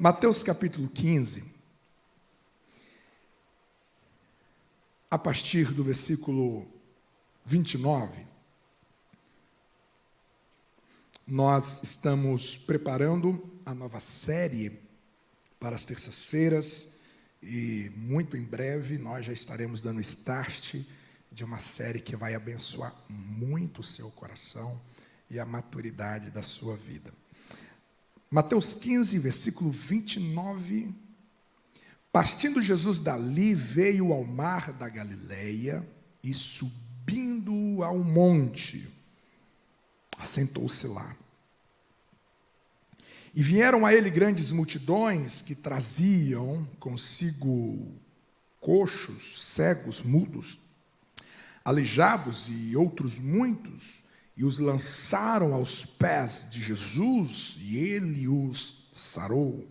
Mateus capítulo 15, a partir do versículo 29, nós estamos preparando a nova série para as terças-feiras e muito em breve nós já estaremos dando start de uma série que vai abençoar muito o seu coração e a maturidade da sua vida. Mateus 15, versículo 29. Partindo Jesus dali, veio ao mar da Galileia e subindo a um monte, assentou-se lá. E vieram a ele grandes multidões que traziam consigo coxos, cegos, mudos, aleijados e outros muitos, e os lançaram aos pés de Jesus, e ele os sarou.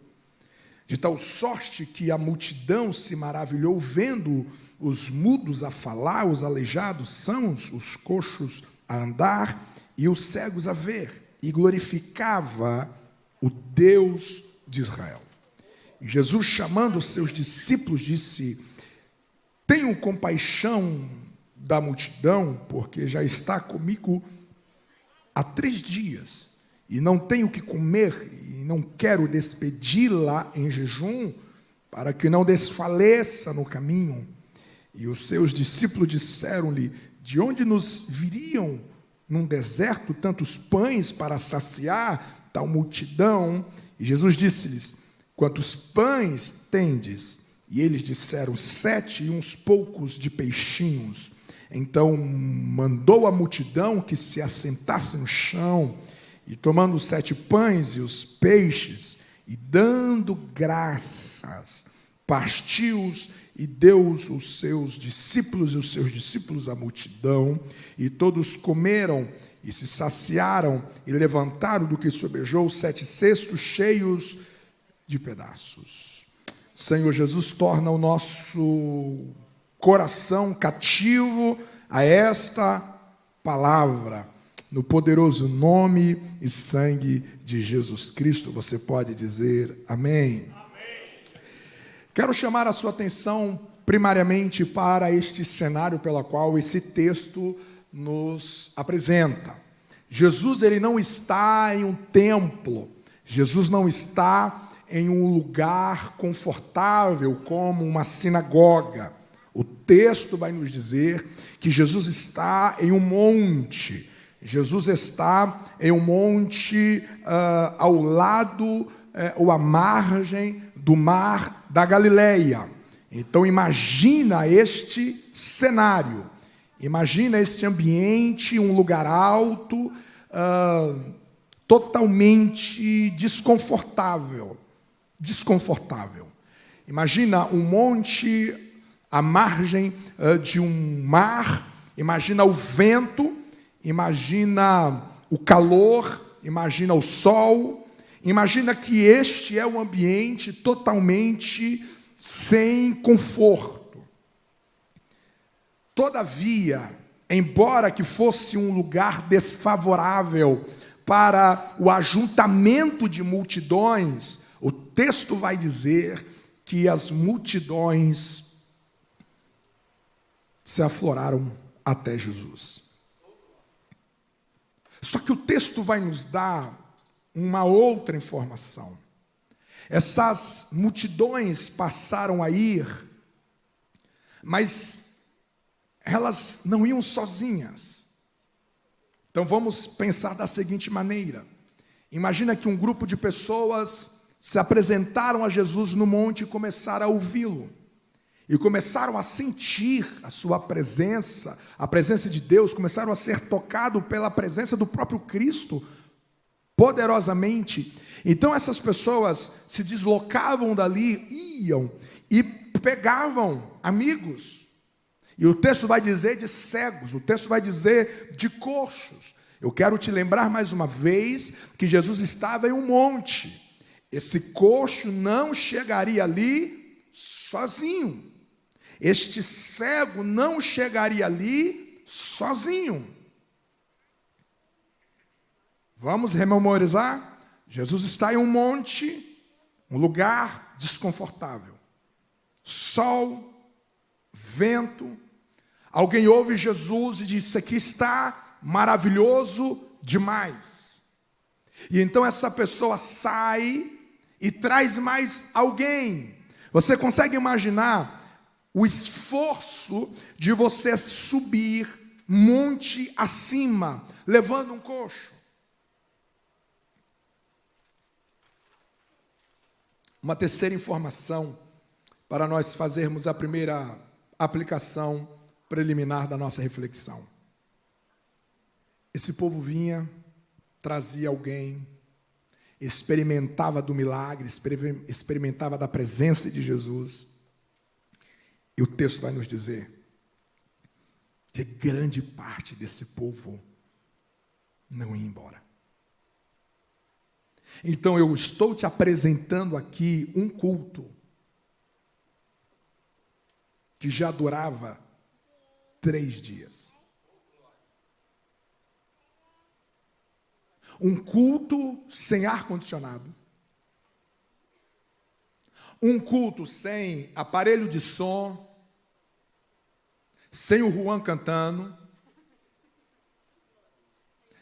De tal sorte que a multidão se maravilhou vendo os mudos a falar, os aleijados sãos, os coxos a andar e os cegos a ver, e glorificava o Deus de Israel. E Jesus, chamando os seus discípulos, disse: tenham compaixão da multidão, porque já está comigo há 3 dias, e não tenho o que comer, e não quero despedi-la em jejum, para que não desfaleça no caminho. E os seus discípulos disseram-lhe: de onde nos viriam num deserto tantos pães para saciar tal multidão? E Jesus disse-lhes: quantos pães tendes? E eles disseram: 7 e uns poucos de peixinhos. Então mandou a multidão que se assentasse no chão, e tomando os 7 pães e os peixes, e dando graças, partiu-os e deu-os os seus discípulos, e os seus discípulos à multidão, e todos comeram e se saciaram, e levantaram do que sobejou 7 cestos cheios de pedaços. Senhor Jesus, torna o nosso coração cativo a esta palavra, no poderoso nome e sangue de Jesus Cristo. Você pode dizer amém? Amém. Quero chamar a sua atenção primariamente para este cenário pelo qual esse texto nos apresenta. Jesus, ele não está em um templo, Jesus não está em um lugar confortável como uma sinagoga. O texto vai nos dizer que Jesus está em um monte. Jesus está em um monte ao lado ou à margem do mar da Galileia. Então imagina este cenário, imagina esse ambiente, um lugar alto, totalmente desconfortável. Imagina um monte à margem de um mar, imagina o vento, imagina o calor, imagina o sol, imagina que este é um ambiente totalmente sem conforto. Todavia, embora que fosse um lugar desfavorável para o ajuntamento de multidões, o texto vai dizer que as multidões se afloraram até Jesus. Só que o texto vai nos dar uma outra informação. Essas multidões passaram a ir, mas elas não iam sozinhas. Então vamos pensar da seguinte maneira. Imagina que um grupo de pessoas se apresentaram a Jesus no monte e começaram a ouvi-lo. E começaram a sentir a sua presença, a presença de Deus, começaram a ser tocados pela presença do próprio Cristo, poderosamente. Então essas pessoas se deslocavam dali, iam e pegavam amigos. E o texto vai dizer de cegos, o texto vai dizer de coxos. Eu quero te lembrar mais uma vez que Jesus estava em um monte. Esse coxo não chegaria ali sozinho. Este cego não chegaria ali sozinho. Vamos rememorizar? Jesus está em um monte, Um lugar desconfortável. Sol, vento. Alguém ouve Jesus e diz: isso aqui está maravilhoso demais. E então essa pessoa sai e traz mais alguém. Você consegue imaginar o esforço de você subir monte acima, levando um coxo? Uma terceira informação para nós fazermos a primeira aplicação preliminar da nossa reflexão. Esse povo vinha, trazia alguém, experimentava do milagre, experimentava da presença de Jesus. E o texto vai nos dizer que grande parte desse povo não ia embora. Então eu estou te apresentando aqui um culto que já durava 3 dias. Um culto sem ar-condicionado. Um culto sem aparelho de som. Sem o Juan cantando.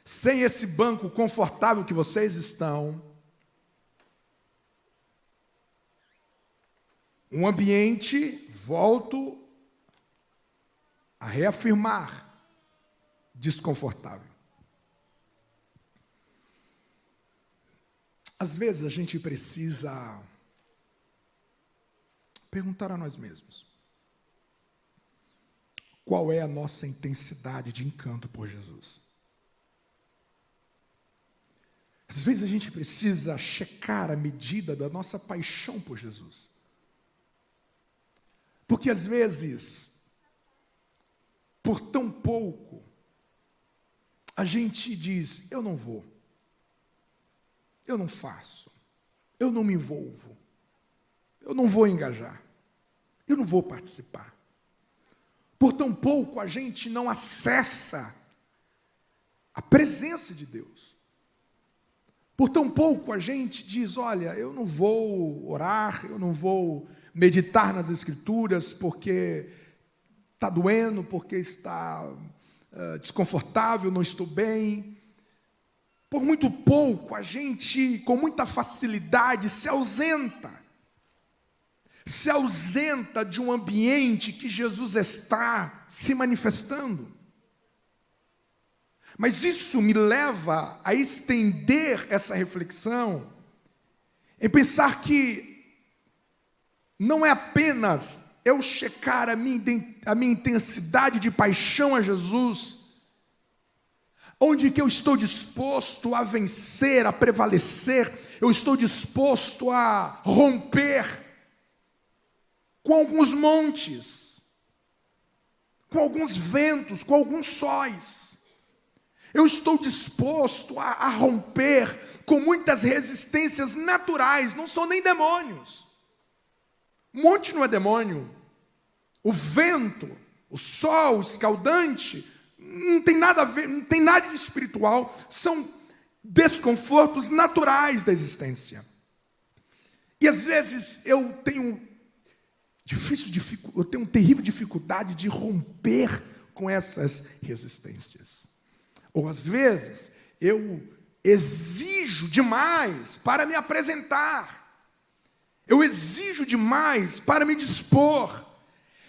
Sem esse banco confortável que vocês estão. Um ambiente, volto a reafirmar, desconfortável. Às vezes a gente precisa perguntar a nós mesmos: qual é a nossa intensidade de encanto por Jesus? Às vezes a gente precisa checar a medida da nossa paixão por Jesus. Porque às vezes, por tão pouco, a gente diz: eu não vou, eu não faço, eu não me envolvo, eu não vou engajar, eu não vou participar. Por tão pouco, a gente não acessa a presença de Deus. Por tão pouco, a gente diz: olha, eu não vou orar, eu não vou meditar nas Escrituras, porque está doendo, porque está desconfortável, não estou bem. Por muito pouco, a gente, com muita facilidade, se ausenta de um ambiente que Jesus está se manifestando. Mas isso me leva a estender essa reflexão em pensar que não é apenas eu checar a minha intensidade de paixão a Jesus, onde que eu estou disposto a vencer, a prevalecer, eu estou disposto a romper com alguns montes, com alguns ventos, com alguns sóis. Eu estou disposto a romper com muitas resistências naturais, não são nem demônios. O monte não é demônio. O vento, o sol escaldante, não tem nada a ver, não tem nada de espiritual, são desconfortos naturais da existência. E às vezes eu tenho terrível dificuldade de romper com essas resistências. Ou às vezes eu exijo demais para me apresentar. Eu exijo demais para me dispor.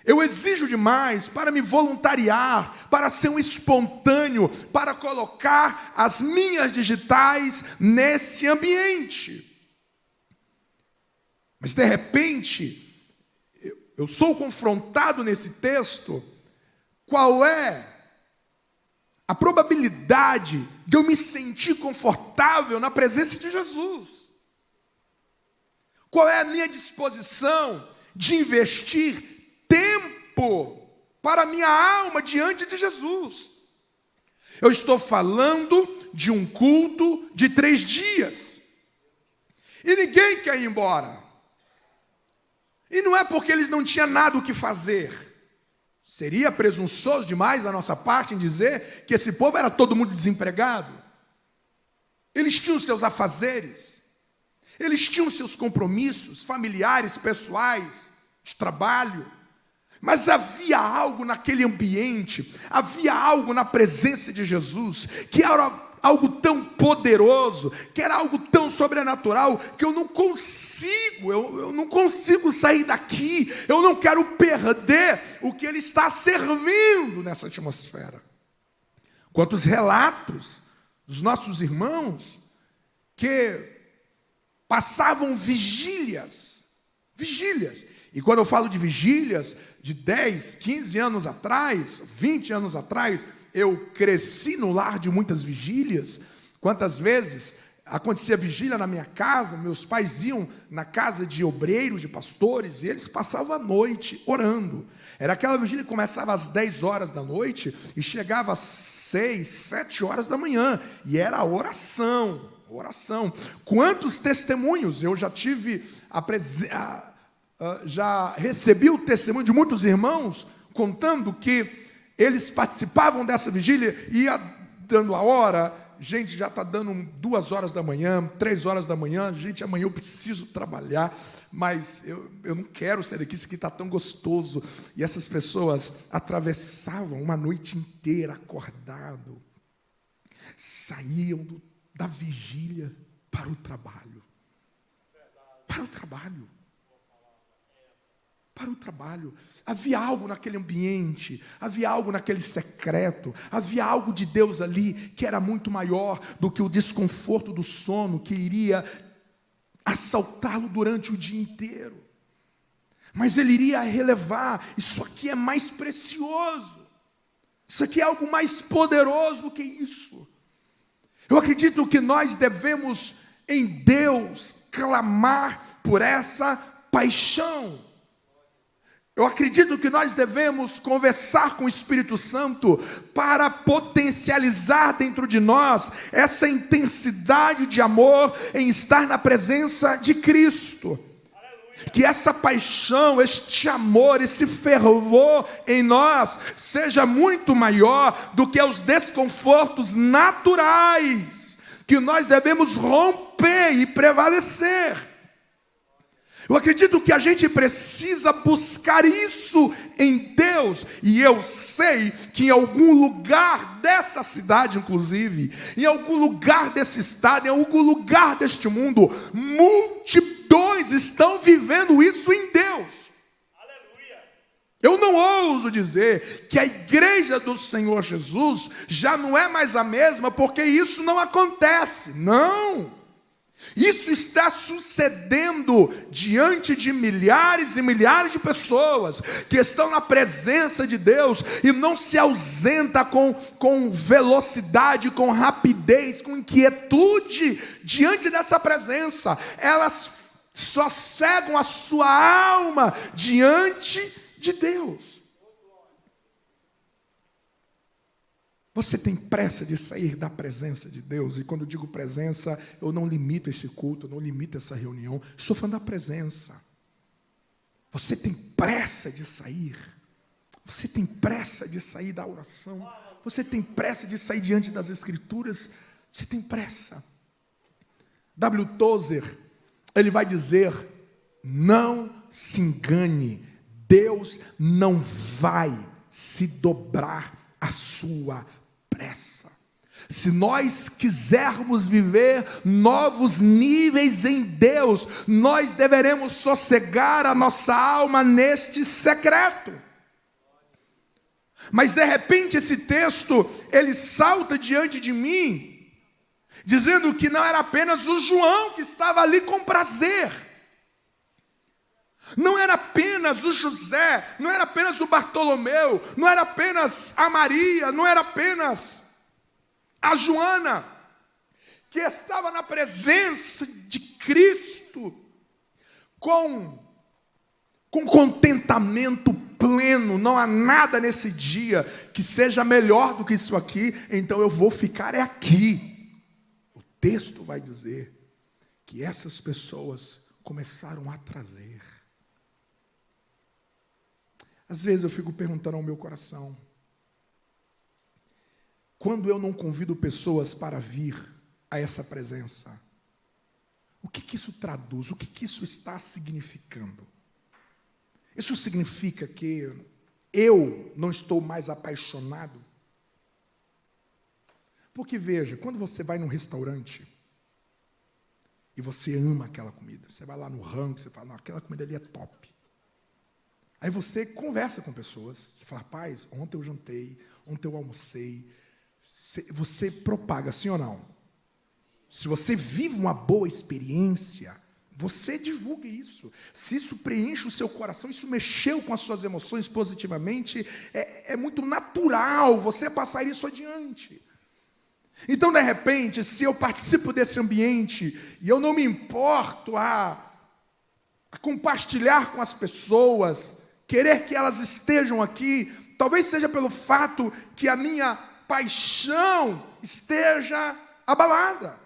Eu exijo demais para me voluntariar, para ser um espontâneo, para colocar as minhas digitais nesse ambiente. Mas de repente, eu sou confrontado nesse texto, qual é a probabilidade de eu me sentir confortável na presença de Jesus? Qual é a minha disposição de investir tempo para a minha alma diante de Jesus? Eu estou falando de um culto de 3 dias. E ninguém quer ir embora. E não é porque eles não tinham nada o que fazer. Seria presunçoso demais da nossa parte em dizer que esse povo era todo mundo desempregado. Eles tinham seus afazeres. Eles tinham seus compromissos familiares, pessoais, de trabalho. Mas havia algo naquele ambiente, havia algo na presença de Jesus, que era algo tão poderoso, que era algo tão sobrenatural, que eu não consigo sair daqui, eu não quero perder o que Ele está servindo nessa atmosfera. Quantos relatos dos nossos irmãos que passavam vigílias, e quando eu falo de vigílias, de 10, 15 anos atrás, 20 anos atrás, eu cresci no lar de muitas vigílias. Quantas vezes acontecia vigília na minha casa, meus pais iam na casa de obreiros, de pastores, e eles passavam a noite orando. Era aquela vigília que começava às 10 horas da noite e chegava às 6, 7 horas da manhã, e era oração. Quantos testemunhos eu já tive, já recebi o testemunho de muitos irmãos contando que eles participavam dessa vigília, ia dando a hora, gente, já está dando 2 horas da manhã, 3 horas da manhã, gente, amanhã eu preciso trabalhar, mas eu não quero sair daqui, isso aqui está tão gostoso. E essas pessoas atravessavam uma noite inteira acordado, saíam da vigília para o trabalho. Havia algo naquele ambiente, havia algo naquele secreto, havia algo de Deus ali que era muito maior do que o desconforto do sono que iria assaltá-lo durante o dia inteiro. Mas ele iria relevar: isso aqui é mais precioso, isso aqui é algo mais poderoso do que isso. Eu acredito que nós devemos, em Deus, clamar por essa paixão. Eu acredito que nós devemos conversar com o Espírito Santo para potencializar dentro de nós essa intensidade de amor em estar na presença de Cristo. Aleluia. Que essa paixão, este amor, esse fervor em nós seja muito maior do que os desconfortos naturais, que nós devemos romper e prevalecer. Eu acredito que a gente precisa buscar isso em Deus. E eu sei que em algum lugar dessa cidade, inclusive, em algum lugar desse estado, em algum lugar deste mundo, multidões estão vivendo isso em Deus. Aleluia. Eu não ouso dizer que a igreja do Senhor Jesus já não é mais a mesma, porque isso não acontece. Não. Isso está sucedendo diante de milhares e milhares de pessoas que estão na presença de Deus e não se ausenta com velocidade, com rapidez, com inquietude diante dessa presença. Elas só cegam a sua alma diante de Deus. Você tem pressa de sair da presença de Deus? E quando eu digo presença, eu não limito esse culto, eu não limito essa reunião. Estou falando da presença. Você tem pressa de sair? Você tem pressa de sair da oração? Você tem pressa de sair diante das Escrituras? Você tem pressa? W. Tozer, ele vai dizer: não se engane, Deus não vai se dobrar à sua pressa. Se nós quisermos viver novos níveis em Deus, nós deveremos sossegar a nossa alma neste secreto. Mas de repente esse texto, ele salta diante de mim, dizendo que não era apenas o João que estava ali com prazer. Não era apenas o José, não era apenas o Bartolomeu, não era apenas a Maria, não era apenas a Joana, que estava na presença de Cristo com contentamento pleno. Não há nada nesse dia que seja melhor do que isso aqui, então eu vou ficar aqui. O texto vai dizer que essas pessoas começaram a trazer. Às vezes eu fico perguntando ao meu coração: quando eu não convido pessoas para vir a essa presença, O que isso traduz? O que isso está significando? Isso significa que eu não estou mais apaixonado? Porque veja, quando você vai num restaurante e você ama aquela comida, você vai lá no rango, você fala, não, aquela comida ali é top. Aí você conversa com pessoas, você fala, rapaz, ontem eu jantei, ontem eu almocei. Você propaga, sim ou não? Se você vive uma boa experiência, você divulga isso. Se isso preenche o seu coração, isso mexeu com as suas emoções positivamente, é muito natural você passar isso adiante. Então, de repente, se eu participo desse ambiente e eu não me importo a compartilhar com as pessoas, querer que elas estejam aqui, talvez seja pelo fato que a minha paixão esteja abalada.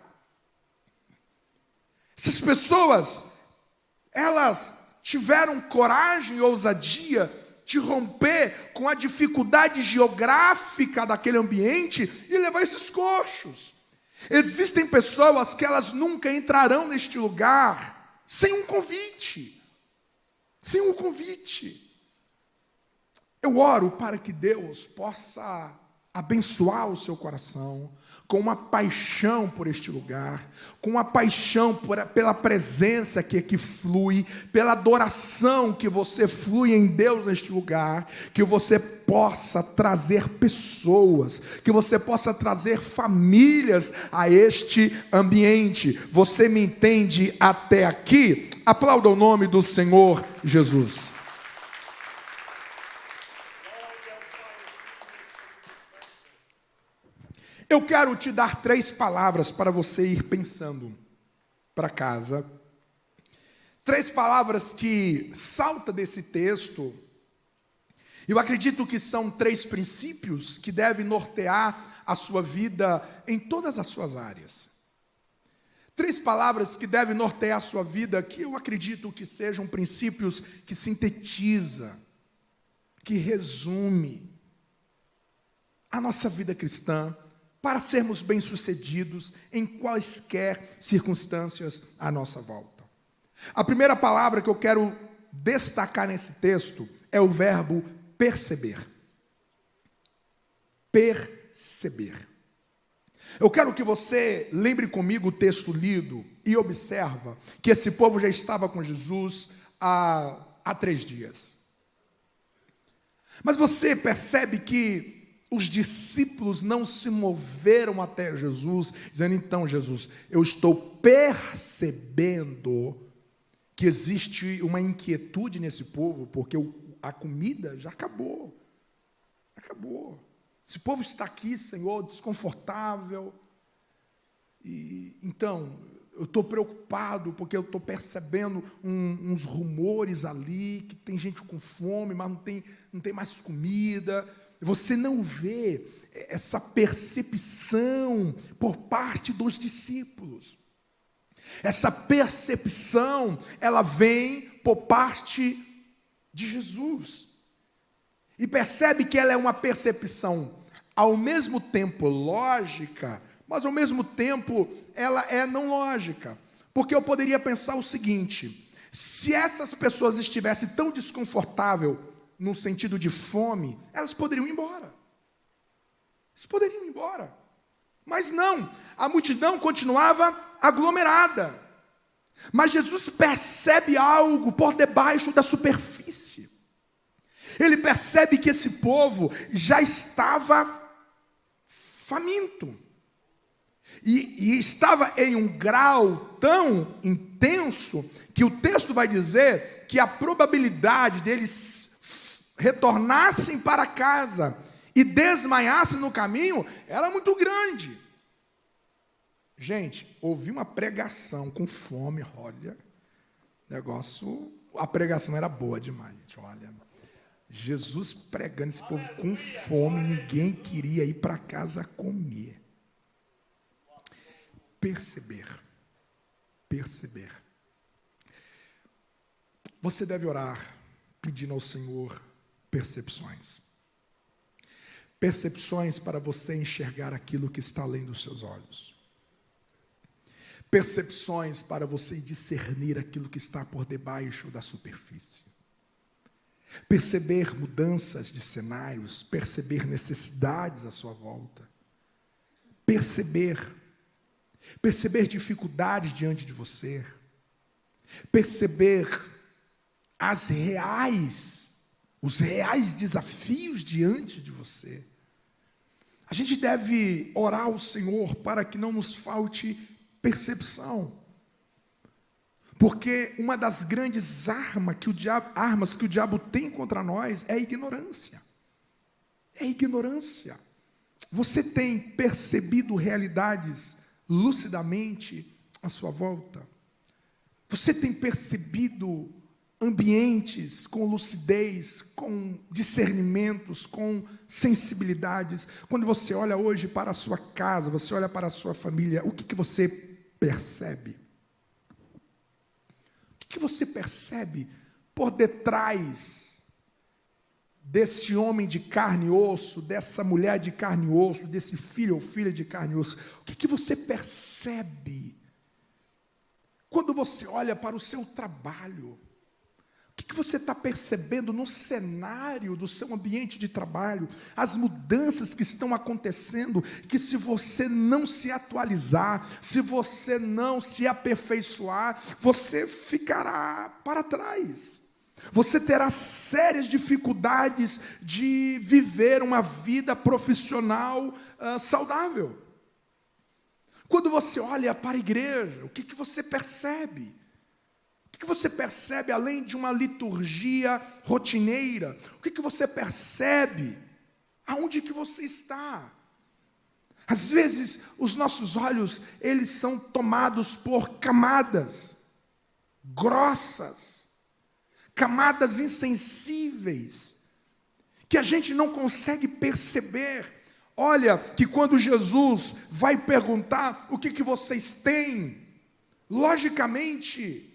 Essas pessoas, elas tiveram coragem e ousadia de romper com a dificuldade geográfica daquele ambiente e levar esses coxos. Existem pessoas que elas nunca entrarão neste lugar sem um convite. Sem um convite. Eu oro para que Deus possa abençoar o seu coração com uma paixão por este lugar, com uma paixão pela presença que aqui flui, pela adoração que você flui em Deus neste lugar, que você possa trazer pessoas, que você possa trazer famílias a este ambiente. Você me entende até aqui? Aplauda o nome do Senhor Jesus. Eu quero te dar 3 palavras para você ir pensando para casa. 3 palavras que saltam desse texto. Eu acredito que são 3 princípios que devem nortear a sua vida em todas as suas áreas. 3 palavras que devem nortear a sua vida, que eu acredito que sejam princípios que sintetiza, que resume a nossa vida cristã, para sermos bem-sucedidos em quaisquer circunstâncias à nossa volta. A primeira palavra que eu quero destacar nesse texto é o verbo perceber. Perceber. Eu quero que você lembre comigo o texto lido e observa que esse povo já estava com Jesus há 3 dias. Mas você percebe que os discípulos não se moveram até Jesus, dizendo, então, Jesus, eu estou percebendo que existe uma inquietude nesse povo, porque a comida já acabou. Acabou. Esse povo está aqui, Senhor, desconfortável. E então, eu estou preocupado, porque eu estou percebendo uns rumores ali, que tem gente com fome, mas não tem mais comida. Você não vê essa percepção por parte dos discípulos. Essa percepção, ela vem por parte de Jesus. E percebe que ela é uma percepção, ao mesmo tempo lógica, mas ao mesmo tempo ela é não lógica. Porque eu poderia pensar o seguinte: se essas pessoas estivessem tão desconfortáveis, no sentido de fome, elas poderiam ir embora. Eles poderiam ir embora. Mas não, a multidão continuava aglomerada. Mas Jesus percebe algo por debaixo da superfície. Ele percebe que esse povo já estava faminto. E estava em um grau tão intenso que o texto vai dizer que a probabilidade deles retornassem para casa e desmaiassem no caminho era muito grande. Gente, ouvi uma pregação com fome, olha, a pregação era boa demais, gente, olha. Jesus pregando, esse povo com fome, ninguém queria ir para casa comer. Perceber. Você deve orar pedindo ao Senhor percepções. Percepções para você enxergar aquilo que está além dos seus olhos. percepções para você discernir aquilo que está por debaixo da superfície. Perceber mudanças de cenários, perceber necessidades à sua volta. Perceber dificuldades diante de você. Perceber os reais desafios diante de você. A gente deve orar ao Senhor para que não nos falte percepção. Porque uma das grandes armas que o diabo tem contra nós é a ignorância. É a ignorância. Você tem percebido realidades lucidamente à sua volta? Você tem percebido ambientes com lucidez, com discernimentos, com sensibilidades? Quando você olha hoje para a sua casa, você olha para a sua família, o que você percebe? O que você percebe por detrás desse homem de carne e osso, dessa mulher de carne e osso, desse filho ou filha de carne e osso? O que você percebe quando você olha para o seu trabalho? O que você está percebendo no cenário do seu ambiente de trabalho? As mudanças que estão acontecendo, que se você não se atualizar, se você não se aperfeiçoar, você ficará para trás. Você terá sérias dificuldades de viver uma vida profissional saudável. Quando você olha para a igreja, o que você percebe? O que você percebe além de uma liturgia rotineira? O que você percebe? Aonde que você está? Às vezes, os nossos olhos, eles são tomados por camadas grossas, camadas insensíveis, que a gente não consegue perceber. Olha, que quando Jesus vai perguntar o que vocês têm, logicamente,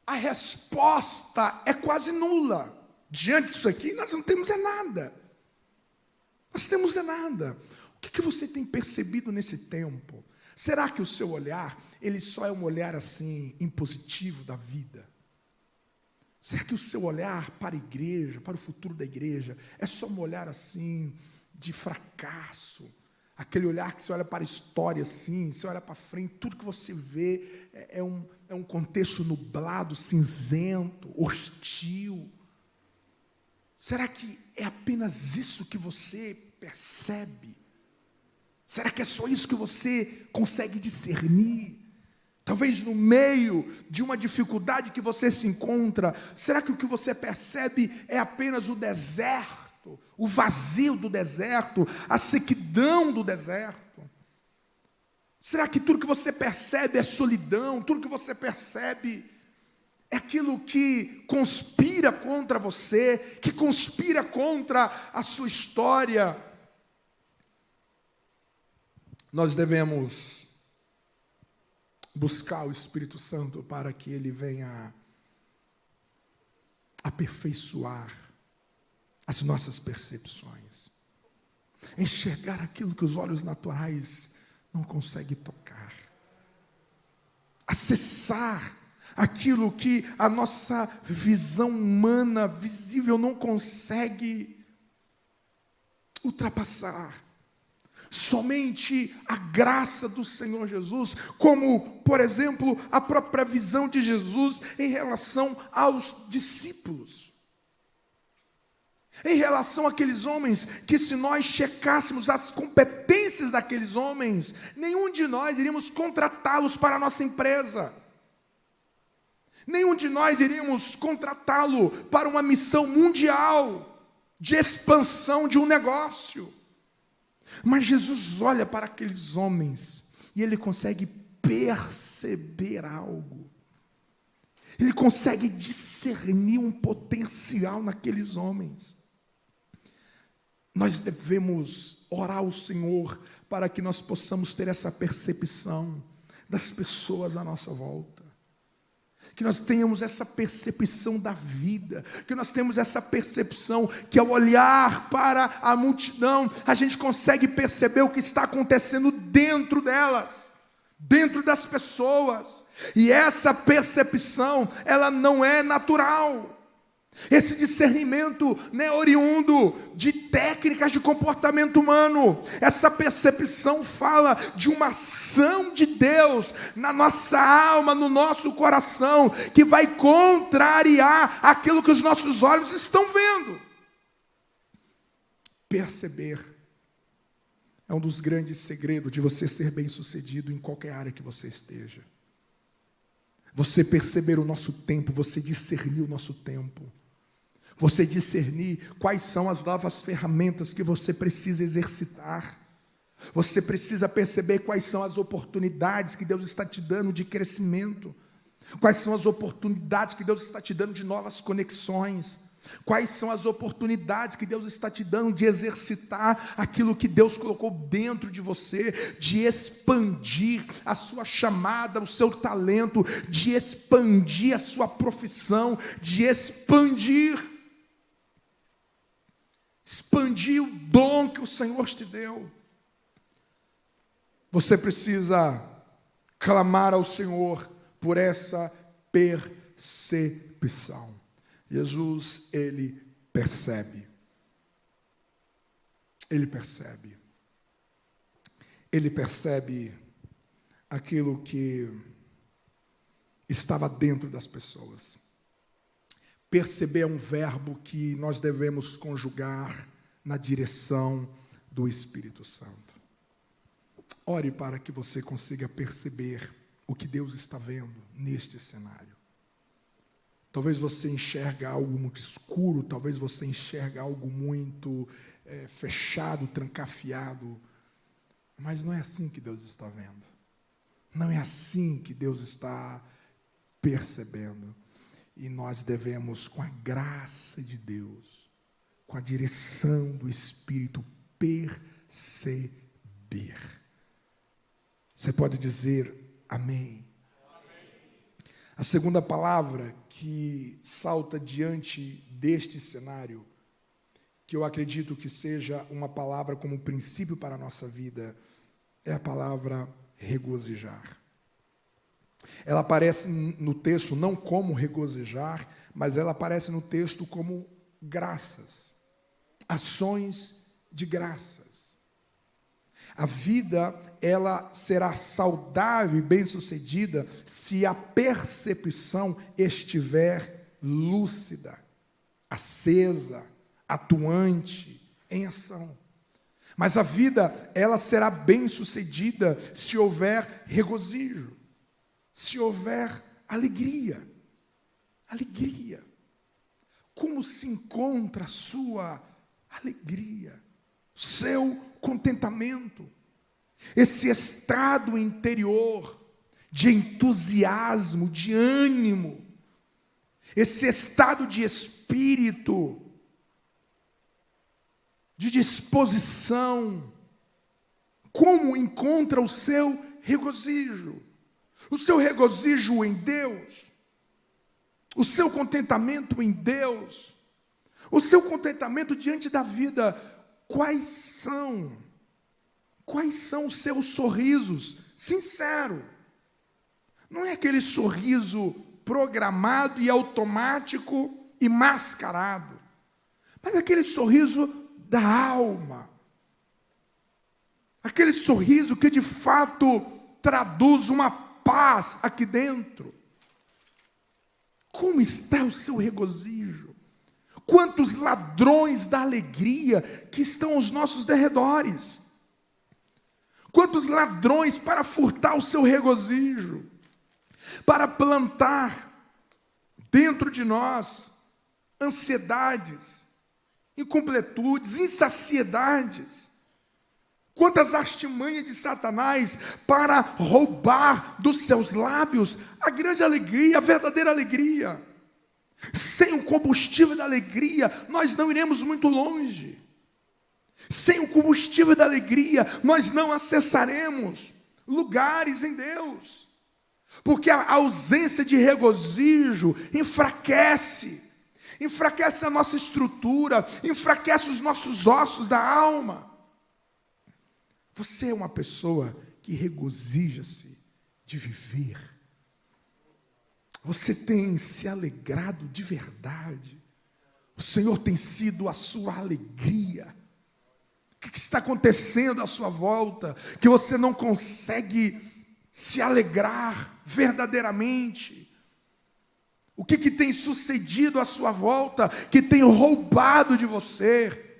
a resposta é quase nula. Diante disso aqui, nós não temos nada. Nós temos nada. O que você tem percebido nesse tempo? Será que o seu olhar, ele só é um olhar assim, impositivo da vida? Será que o seu olhar para a igreja, para o futuro da igreja, é só um olhar assim, de fracasso? Aquele olhar que você olha para a história assim, você olha para frente, tudo que você vê é um contexto nublado, cinzento, hostil. Será que é apenas isso que você percebe? Será que é só isso que você consegue discernir? Talvez no meio de uma dificuldade que você se encontra, será que o que você percebe é apenas o deserto? O vazio do deserto, a sequidão do deserto? Será que tudo que você percebe é solidão? Tudo que você percebe é aquilo que conspira contra você, que conspira contra a sua história? Nós devemos buscar o Espírito Santo para que ele venha aperfeiçoar as nossas percepções, enxergar aquilo que os olhos naturais não conseguem tocar, acessar aquilo que a nossa visão humana visível não consegue ultrapassar. Somente a graça do Senhor Jesus, como, por exemplo, a própria visão de Jesus em relação aos discípulos. Em relação àqueles homens, que se nós checássemos as competências daqueles homens, nenhum de nós iríamos contratá-los para a nossa empresa. Nenhum de nós iríamos contratá-lo para uma missão mundial de expansão de um negócio. Mas Jesus olha para aqueles homens e ele consegue perceber algo. Ele consegue discernir um potencial naqueles homens. Nós devemos orar ao Senhor para que nós possamos ter essa percepção das pessoas à nossa volta. Que nós tenhamos essa percepção da vida, que nós tenhamos essa percepção que ao olhar para a multidão, a gente consegue perceber o que está acontecendo dentro delas, dentro das pessoas. E essa percepção, ela não é natural. Esse discernimento não é oriundo de técnicas de comportamento humano. Essa percepção fala de uma ação de Deus na nossa alma, no nosso coração, que vai contrariar aquilo que os nossos olhos estão vendo. Perceber é um dos grandes segredos de você ser bem-sucedido em qualquer área que você esteja. Você perceber o nosso tempo, você discernir o nosso tempo. Você discernir quais são as novas ferramentas que você precisa exercitar. Você precisa perceber quais são as oportunidades que Deus está te dando de crescimento. Quais são as oportunidades que Deus está te dando de novas conexões. Quais são as oportunidades que Deus está te dando de exercitar aquilo que Deus colocou dentro de você, de expandir a sua chamada, o seu talento, de expandir a sua profissão, de expandir o dom que o Senhor te deu. Você precisa clamar ao Senhor por essa percepção. Jesus, ele percebe. Ele percebe. Ele percebe aquilo que estava dentro das pessoas. Perceber é um verbo que nós devemos conjugar na direção do Espírito Santo. Ore para que você consiga perceber o que Deus está vendo neste cenário. Talvez você enxergue algo muito escuro, talvez você enxergue algo muito fechado, trancafiado, mas não é assim que Deus está vendo. Não é assim que Deus está percebendo. E nós devemos, com a graça de Deus, com a direção do Espírito, perceber. Você pode dizer amém? A segunda palavra que salta diante deste cenário, que eu acredito que seja uma palavra como princípio para a nossa vida, é a palavra regozijar. Ela aparece no texto não como regozijar, mas ela aparece no texto como graças, ações de graças. A vida, ela será saudável e bem-sucedida se a percepção estiver lúcida, acesa, atuante, em ação. Mas a vida, ela será bem-sucedida se houver regozijo, se houver alegria. Alegria. Como se encontra a sua alegria, seu contentamento, esse estado interior de entusiasmo, de ânimo, esse estado de espírito, de disposição. Como encontra o seu regozijo? O seu regozijo em Deus, o seu contentamento em Deus, o seu contentamento diante da vida. Quais são os seus sorrisos? Sincero. Não é aquele sorriso programado e automático e mascarado, mas aquele sorriso da alma. Aquele sorriso que de fato traduz uma paz aqui dentro. Como está o seu regozijo? Quantos ladrões da alegria que estão aos nossos derredores? Quantos ladrões para furtar o seu regozijo, para plantar dentro de nós ansiedades, incompletudes, insaciedades. Quantas artimanhas de Satanás para roubar dos seus lábios a grande alegria, a verdadeira alegria. Sem o combustível da alegria, nós não iremos muito longe. Sem o combustível da alegria, nós não acessaremos lugares em Deus. Porque a ausência de regozijo enfraquece a nossa estrutura, enfraquece os nossos ossos da alma. Você é uma pessoa que regozija-se de viver. Você tem se alegrado de verdade. O Senhor tem sido a sua alegria. O que está acontecendo à sua volta que você não consegue se alegrar verdadeiramente? O que tem sucedido à sua volta que tem roubado de você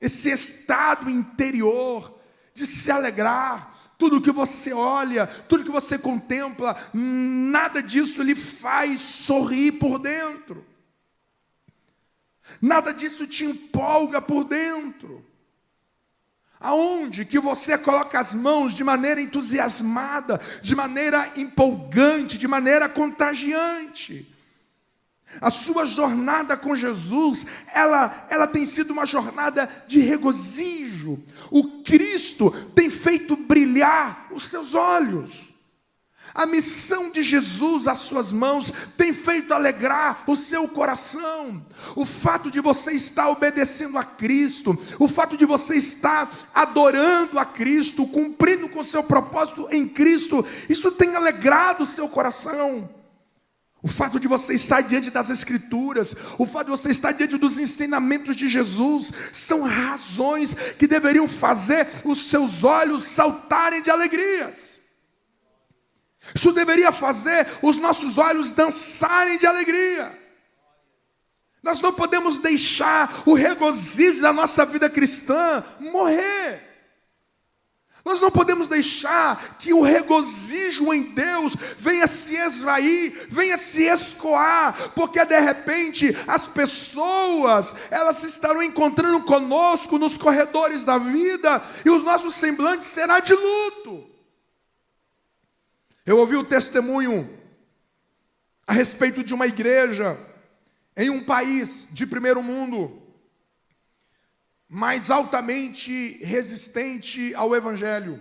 esse estado interior de se alegrar? Tudo que você olha, tudo que você contempla, nada disso lhe faz sorrir por dentro. Nada disso te empolga por dentro. Aonde que você coloca as mãos de maneira entusiasmada, de maneira empolgante, de maneira contagiante. A sua jornada com Jesus, ela tem sido uma jornada de regozijo. O Cristo tem feito brilhar os seus olhos. A missão de Jesus às suas mãos tem feito alegrar o seu coração. O fato de você estar obedecendo a Cristo, o fato de você estar adorando a Cristo, cumprindo com o seu propósito em Cristo, isso tem alegrado o seu coração. O fato de você estar diante das Escrituras, o fato de você estar diante dos ensinamentos de Jesus, são razões que deveriam fazer os seus olhos saltarem de alegrias. Isso deveria fazer os nossos olhos dançarem de alegria. Nós não podemos deixar o regozijo da nossa vida cristã morrer. Nós não podemos deixar que o regozijo em Deus venha se esvair, venha se escoar, porque de repente as pessoas, elas estarão encontrando conosco nos corredores da vida e os nossos semblantes serão de luto. Eu ouvi o testemunho a respeito de uma igreja em um país de primeiro mundo, mas altamente resistente ao Evangelho.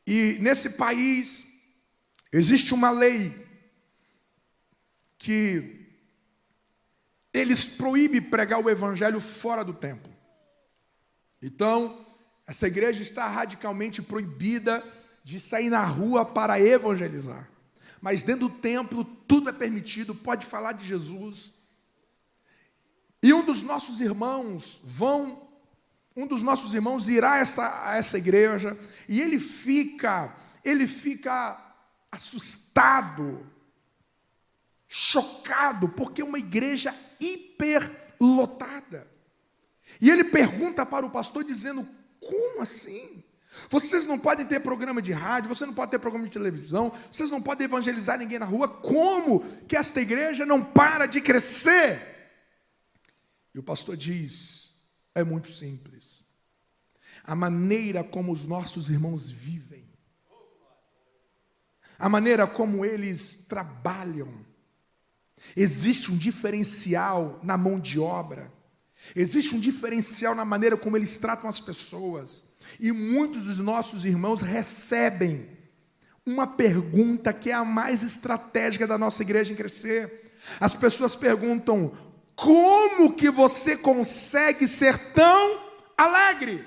E nesse país existe uma lei que eles proíbem pregar o Evangelho fora do templo. Então, essa igreja está radicalmente proibida de sair na rua para evangelizar. Mas dentro do templo tudo é permitido, pode falar de Jesus. E um dos nossos irmãos irá a essa igreja e ele fica assustado, chocado, porque é uma igreja hiperlotada. E ele pergunta para o pastor dizendo: como assim? Vocês não podem ter programa de rádio, você não pode ter programa de televisão, vocês não podem evangelizar ninguém na rua. Como que esta igreja não para de crescer? E o pastor diz: é muito simples. A maneira como os nossos irmãos vivem, a maneira como eles trabalham, existe um diferencial na mão de obra, existe um diferencial na maneira como eles tratam as pessoas. E muitos dos nossos irmãos recebem uma pergunta que é a mais estratégica da nossa igreja em crescer. As pessoas perguntam: como que você consegue ser tão alegre?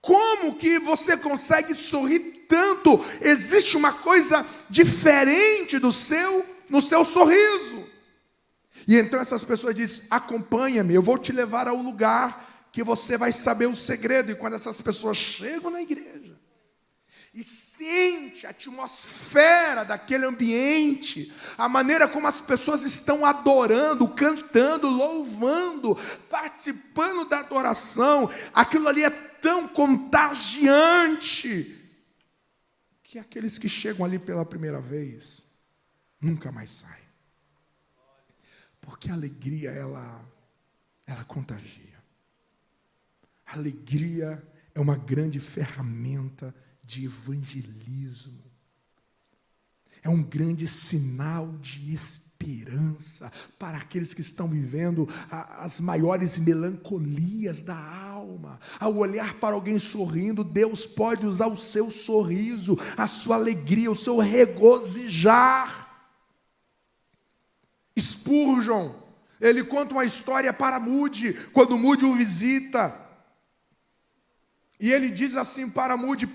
Como que você consegue sorrir tanto? Existe uma coisa diferente no seu sorriso. E então essas pessoas dizem: acompanha-me, eu vou te levar ao lugar que você vai saber o segredo. E quando essas pessoas chegam na igreja e sente a atmosfera daquele ambiente, a maneira como as pessoas estão adorando, cantando, louvando, participando da adoração, aquilo ali é tão contagiante que aqueles que chegam ali pela primeira vez nunca mais saem, porque a alegria ela contagia. A alegria é uma grande ferramenta de evangelismo. É um grande sinal de esperança para aqueles que estão vivendo as maiores melancolias da alma. Ao olhar para alguém sorrindo, Deus pode usar o seu sorriso, a sua alegria, o seu regozijar. Spurgeon, ele conta uma história para Moody, quando Moody o visita. E ele diz assim para Moody: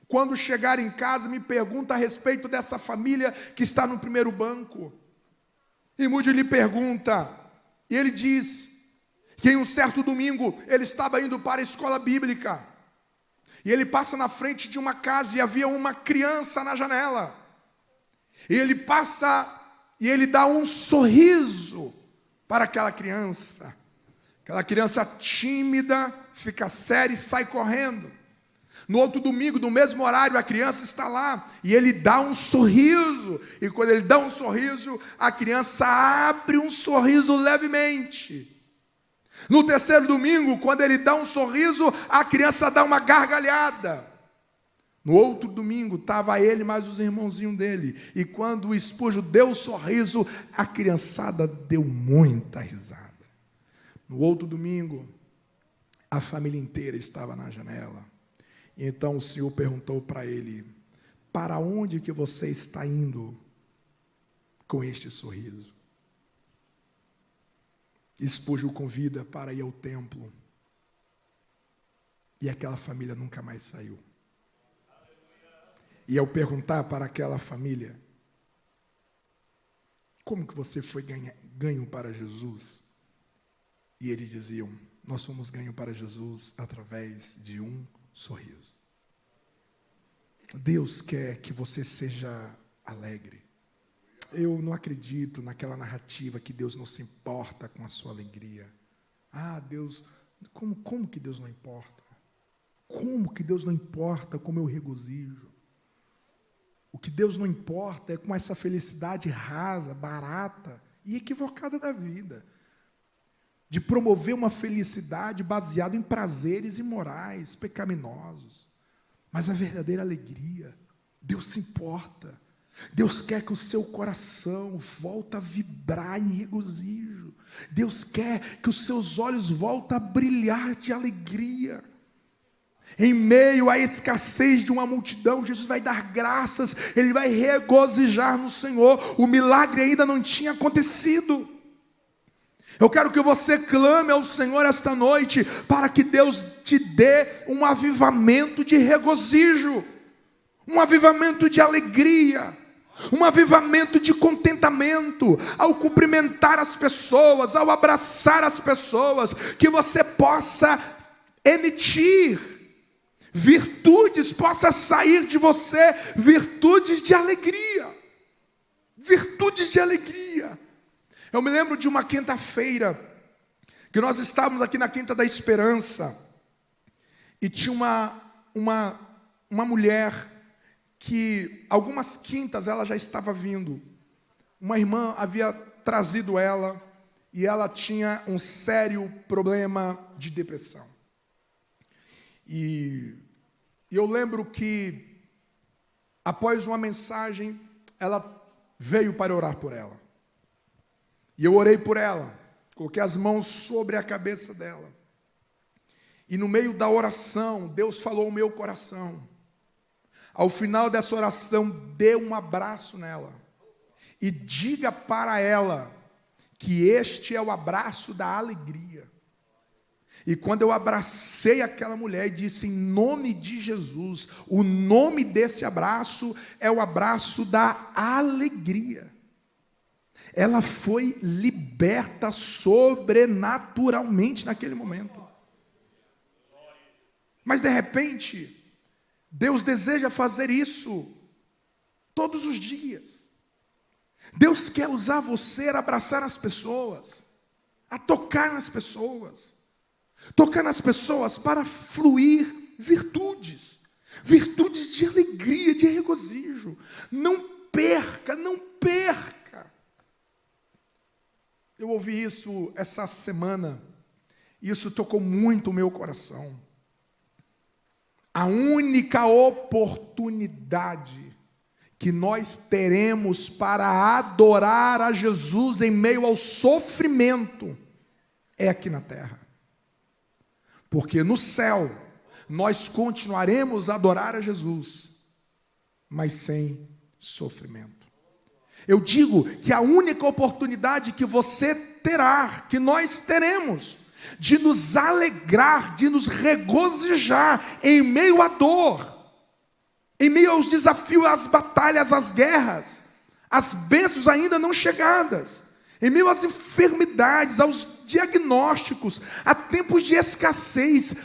quando chegar em casa, me pergunta a respeito dessa família que está no primeiro banco. E Moody lhe pergunta, e ele diz que em um certo domingo ele estava indo para a escola bíblica. E ele passa na frente de uma casa e havia uma criança na janela. E ele passa e ele dá um sorriso para aquela criança. Aquela criança tímida fica séria e sai correndo. No outro domingo, no mesmo horário, a criança está lá e ele dá um sorriso. E quando ele dá um sorriso, a criança abre um sorriso levemente. No terceiro domingo, quando ele dá um sorriso, a criança dá uma gargalhada. No outro domingo, estava ele mais os irmãozinhos dele. E quando o Spurgeon deu um sorriso, a criançada deu muita risada. No outro domingo, a família inteira estava na janela. E então o Senhor perguntou para ele: para onde que você está indo com este sorriso? Spurgeon o convida para ir ao templo. E aquela família nunca mais saiu. E ao perguntar para aquela família: como que você foi ganho para Jesus? E eles diziam: nós fomos ganhos para Jesus através de um sorriso. Deus quer que você seja alegre. Eu não acredito naquela narrativa que Deus não se importa com a sua alegria. Ah, Deus, como que Deus não importa? Como que Deus não importa com o meu regozijo? O que Deus não importa é com essa felicidade rasa, barata e equivocada da vida. De promover uma felicidade baseada em prazeres imorais, pecaminosos. Mas a verdadeira alegria, Deus se importa. Deus quer que o seu coração volte a vibrar em regozijo. Deus quer que os seus olhos voltem a brilhar de alegria. Em meio à escassez de uma multidão, Jesus vai dar graças, Ele vai regozijar no Senhor. O milagre ainda não tinha acontecido. Eu quero que você clame ao Senhor esta noite, para que Deus te dê um avivamento de regozijo, um avivamento de alegria, um avivamento de contentamento, ao cumprimentar as pessoas, ao abraçar as pessoas, que você possa emitir virtudes, possa sair de você virtudes de alegria, virtudes de alegria. Eu me lembro de uma quinta-feira, que nós estávamos aqui na Quinta da Esperança, e tinha uma mulher, que algumas quintas ela já estava vindo. Uma irmã havia trazido ela, e ela tinha um sério problema de depressão. E eu lembro que, após uma mensagem, ela veio para orar por ela. E eu orei por ela, coloquei as mãos sobre a cabeça dela. E no meio da oração, Deus falou ao meu coração. Ao final dessa oração, dê um abraço nela. E diga para ela que este é o abraço da alegria. E quando eu abracei aquela mulher e disse em nome de Jesus, o nome desse abraço é o abraço da alegria. Ela foi liberta sobrenaturalmente naquele momento. Mas de repente, Deus deseja fazer isso todos os dias. Deus quer usar você a abraçar as pessoas, a tocar nas pessoas. Tocar nas pessoas para fluir virtudes. Virtudes de alegria, de regozijo. Não perca, não perca. Eu ouvi isso essa semana, e isso tocou muito o meu coração. A única oportunidade que nós teremos para adorar a Jesus em meio ao sofrimento é aqui na terra. Porque no céu nós continuaremos a adorar a Jesus, mas sem sofrimento. Eu digo que a única oportunidade que você terá, que nós teremos, de nos alegrar, de nos regozijar em meio à dor, em meio aos desafios, às batalhas, às guerras, às bênçãos ainda não chegadas, em meio às enfermidades, aos diagnósticos, a tempos de escassez,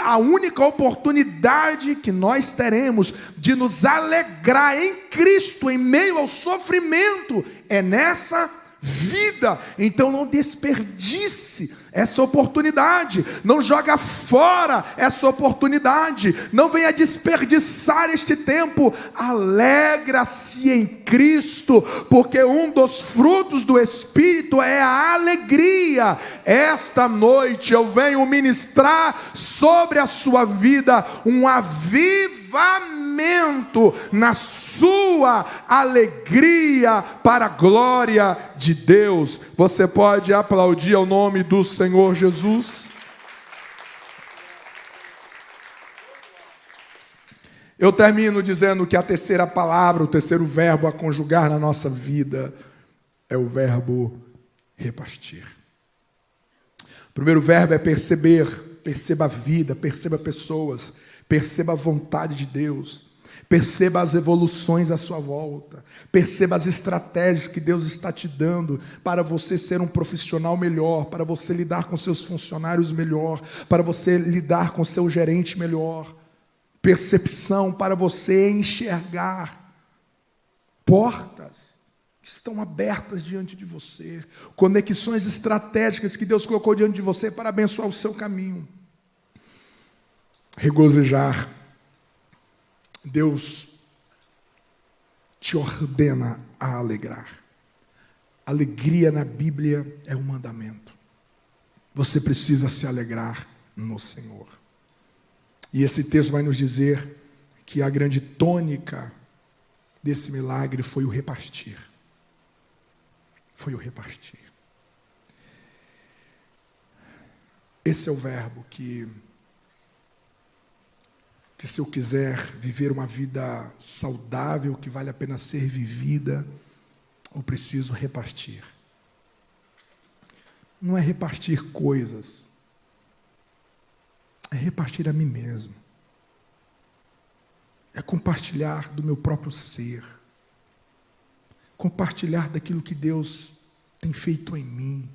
a única oportunidade que nós teremos de nos alegrar em Cristo, em meio ao sofrimento, é nessa vida. Então não desperdice essa oportunidade, não joga fora essa oportunidade, não venha desperdiçar este tempo. Alegra-se em Cristo, porque um dos frutos do Espírito é a alegria. Esta noite eu venho ministrar sobre a sua vida um avivamento na sua alegria para a glória de Deus. Você pode aplaudir ao nome do Senhor Jesus? Eu termino dizendo que a terceira palavra, o terceiro verbo a conjugar na nossa vida é o verbo repartir. O primeiro verbo é perceber. Perceba a vida, perceba pessoas, perceba a vontade de Deus, perceba as evoluções à sua volta, perceba as estratégias que Deus está te dando para você ser um profissional melhor, para você lidar com seus funcionários melhor, para você lidar com seu gerente melhor. Percepção para você enxergar portas que estão abertas diante de você, conexões estratégicas que Deus colocou diante de você para abençoar o seu caminho. Regozijar. Deus te ordena a alegrar. Alegria na Bíblia é um mandamento. Você precisa se alegrar no Senhor. E esse texto vai nos dizer que a grande tônica desse milagre foi o repartir. Foi o repartir. Esse é o verbo que se eu quiser viver uma vida saudável, que vale a pena ser vivida, eu preciso repartir. Não é repartir coisas, é repartir a mim mesmo. É compartilhar do meu próprio ser, compartilhar daquilo que Deus tem feito em mim,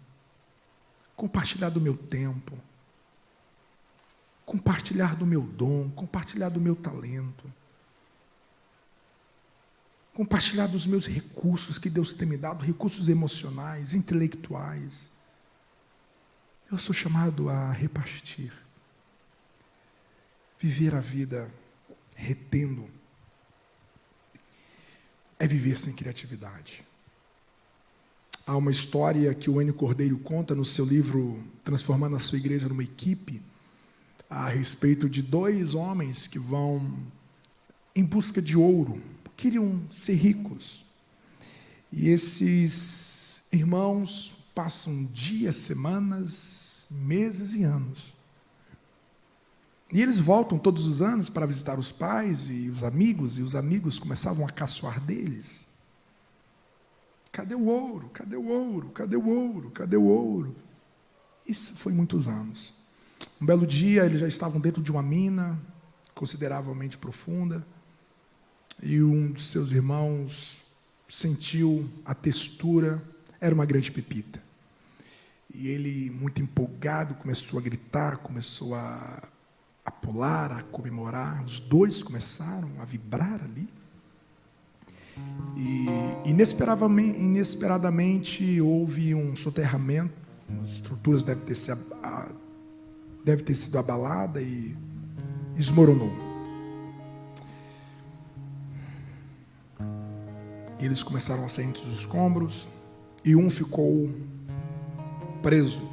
compartilhar do meu tempo, compartilhar do meu dom, compartilhar do meu talento, compartilhar dos meus recursos que Deus tem me dado, recursos emocionais, intelectuais. Eu sou chamado a repartir, viver a vida retendo, é viver sem criatividade. Há uma história que o Enio Cordeiro conta no seu livro Transformando a Sua Igreja numa Equipe, a respeito de dois homens que vão em busca de ouro, queriam ser ricos. E esses irmãos passam dias, semanas, meses e anos. E eles voltam todos os anos para visitar os pais e os amigos começavam a caçoar deles. Cadê o ouro? Cadê o ouro? Cadê o ouro? Cadê o ouro? Isso foi muitos anos. Um belo dia, eles já estavam dentro de uma mina consideravelmente profunda, e um dos seus irmãos sentiu a textura, era uma grande pepita. E ele, muito empolgado, começou a gritar, começou a pular, a comemorar. Os dois começaram a vibrar ali. E inesperadamente houve um soterramento, as estruturas devem ter sido abalada e desmoronou. Eles começaram a sair entre os escombros e um ficou preso.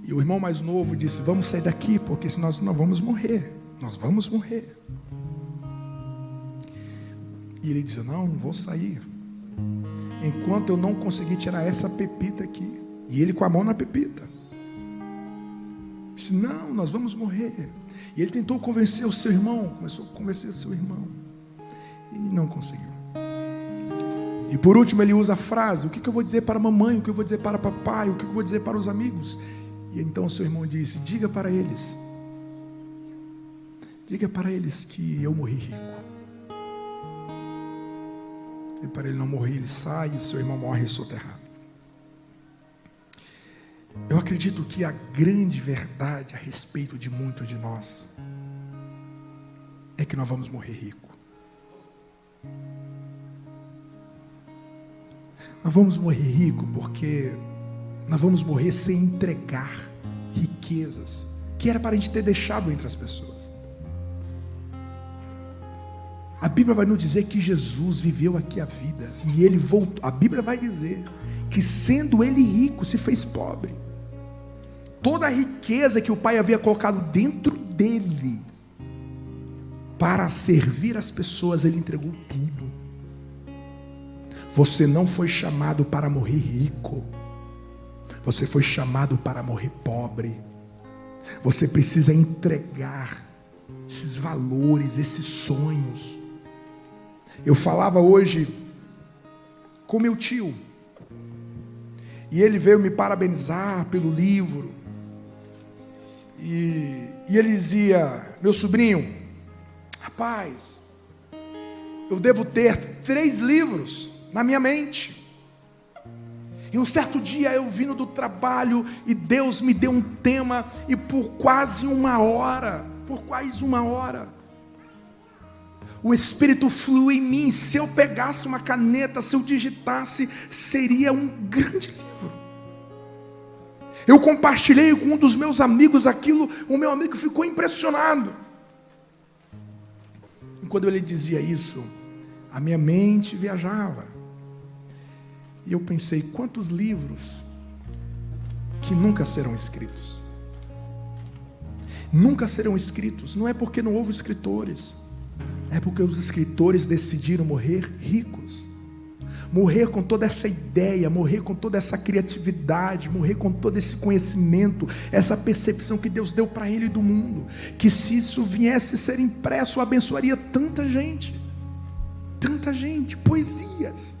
E o irmão mais novo disse: vamos sair daqui, porque senão nós vamos morrer. Nós vamos morrer. E ele dizia: não vou sair enquanto eu não conseguir tirar essa pepita aqui. E ele com a mão na pepita. Disse: não, nós vamos morrer. E ele tentou convencer o seu irmão, começou a convencer o seu irmão, e não conseguiu. E por último ele usa a frase: o que eu vou dizer para a mamãe, o que eu vou dizer para papai, o que eu vou dizer para os amigos? E então o seu irmão disse: diga para eles que eu morri rico. E para ele não morrer, ele sai e o seu irmão morre soterrado. Eu acredito que a grande verdade a respeito de muitos de nós é que nós vamos morrer rico. Nós vamos morrer rico porque nós vamos morrer sem entregar riquezas que era para a gente ter deixado entre as pessoas. A Bíblia vai nos dizer que Jesus viveu aqui a vida e ele voltou. A Bíblia vai dizer que, sendo ele rico, se fez pobre. Toda a riqueza que o Pai havia colocado dentro dele para servir as pessoas, ele entregou tudo. Você não foi chamado para morrer rico. Você foi chamado para morrer pobre. Você precisa entregar esses valores, esses sonhos. Eu falava hoje com meu tio, e ele veio me parabenizar pelo livro, e ele dizia: meu sobrinho, rapaz, eu devo ter 3 livros na minha mente. E um certo dia eu vindo do trabalho e Deus me deu um tema, e por quase uma hora, o Espírito fluiu em mim. Se eu pegasse uma caneta, se eu digitasse, seria um grande livro. Eu compartilhei com um dos meus amigos aquilo, o meu amigo ficou impressionado. E quando ele dizia isso, a minha mente viajava. E eu pensei: quantos livros que nunca serão escritos? Nunca serão escritos. Não é porque não houve escritores, é porque os escritores decidiram morrer ricos. Morrer com toda essa ideia, morrer com toda essa criatividade, morrer com todo esse conhecimento, essa percepção que Deus deu para ele do mundo, que se isso viesse a ser impresso, abençoaria tanta gente, poesias.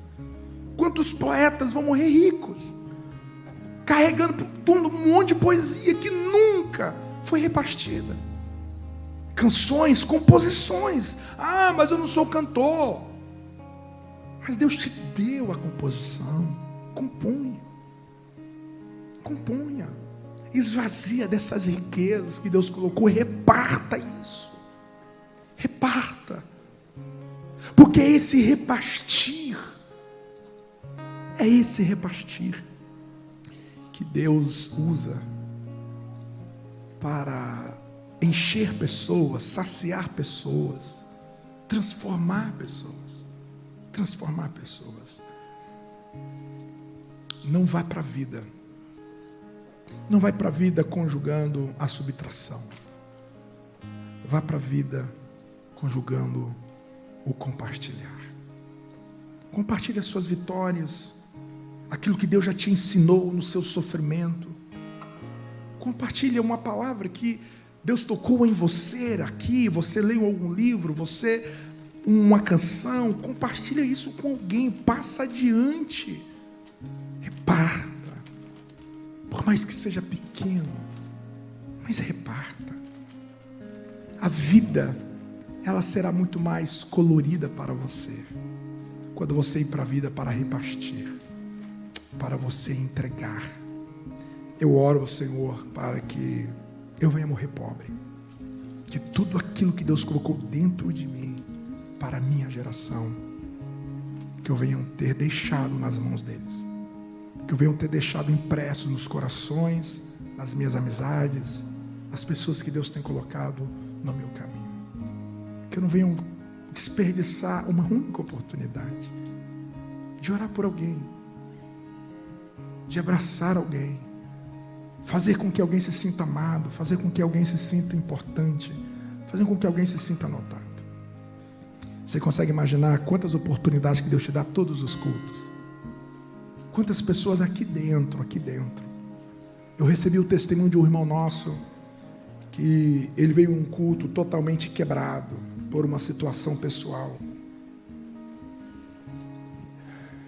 Quantos poetas vão morrer ricos, carregando por todo um monte de poesia que nunca foi repartida. Canções, composições. Ah, mas eu não sou cantor. Mas Deus te deu a composição. Componha. Esvazia dessas riquezas que Deus colocou. Reparta isso. Reparta. Porque é esse repartir que Deus usa para encher pessoas, saciar pessoas, transformar pessoas. Não vai para a vida. Não vai para a vida conjugando a subtração. Vá para a vida conjugando o compartilhar. Compartilhe as suas vitórias, aquilo que Deus já te ensinou no seu sofrimento. Compartilhe uma palavra que Deus tocou em você aqui, você leu algum livro, uma canção, compartilha isso com alguém, passa adiante, reparta, por mais que seja pequeno, mas reparta. A vida, ela será muito mais colorida para você, quando você ir para a vida para repartir, para você entregar. Eu oro ao Senhor para que eu venha morrer pobre, que tudo aquilo que Deus colocou dentro de mim, para a minha geração, que eu venha ter deixado nas mãos deles, que eu venha ter deixado impresso nos corações, nas minhas amizades, as pessoas que Deus tem colocado no meu caminho, que eu não venha desperdiçar uma única oportunidade de orar por alguém, de abraçar alguém, fazer com que alguém se sinta amado, fazer com que alguém se sinta importante, fazer com que alguém se sinta notado. Você consegue imaginar quantas oportunidades que Deus te dá todos os cultos? Quantas pessoas aqui dentro. Eu recebi o testemunho de um irmão nosso, que ele veio em um culto totalmente quebrado por uma situação pessoal.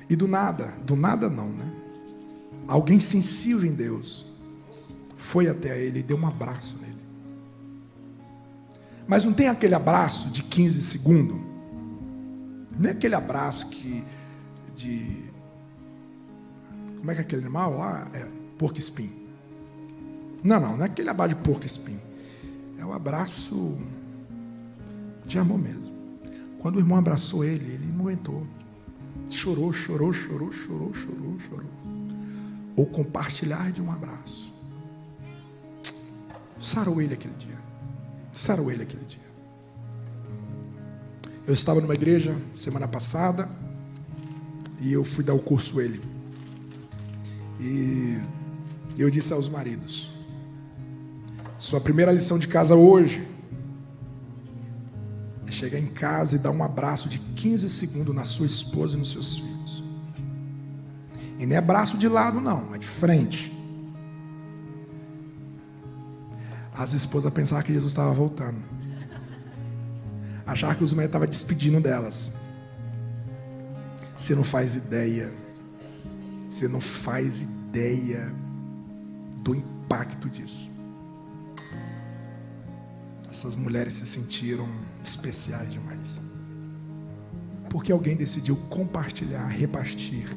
E do nada não, né? Alguém sensível em Deus foi até ele e deu um abraço nele. Mas não tem aquele abraço de 15 segundos. Não é aquele abraço como é que é aquele animal lá? Porco-espinho. Não é aquele abraço de porco-espinho. É o abraço de amor mesmo. Quando o irmão abraçou ele não aguentou. Chorou. Ou compartilhar de um abraço. Sarou ele aquele dia. Eu estava numa igreja semana passada e eu fui dar o curso ele. E eu disse aos maridos: sua primeira lição de casa hoje é chegar em casa e dar um abraço de 15 segundos na sua esposa e nos seus filhos. E não é abraço de lado não, é de frente. As esposas pensavam que Jesus estava voltando. Achavam que os maridos estavam despedindo delas. Você não faz ideia do impacto disso. Essas mulheres se sentiram especiais demais. Porque alguém decidiu compartilhar, repartir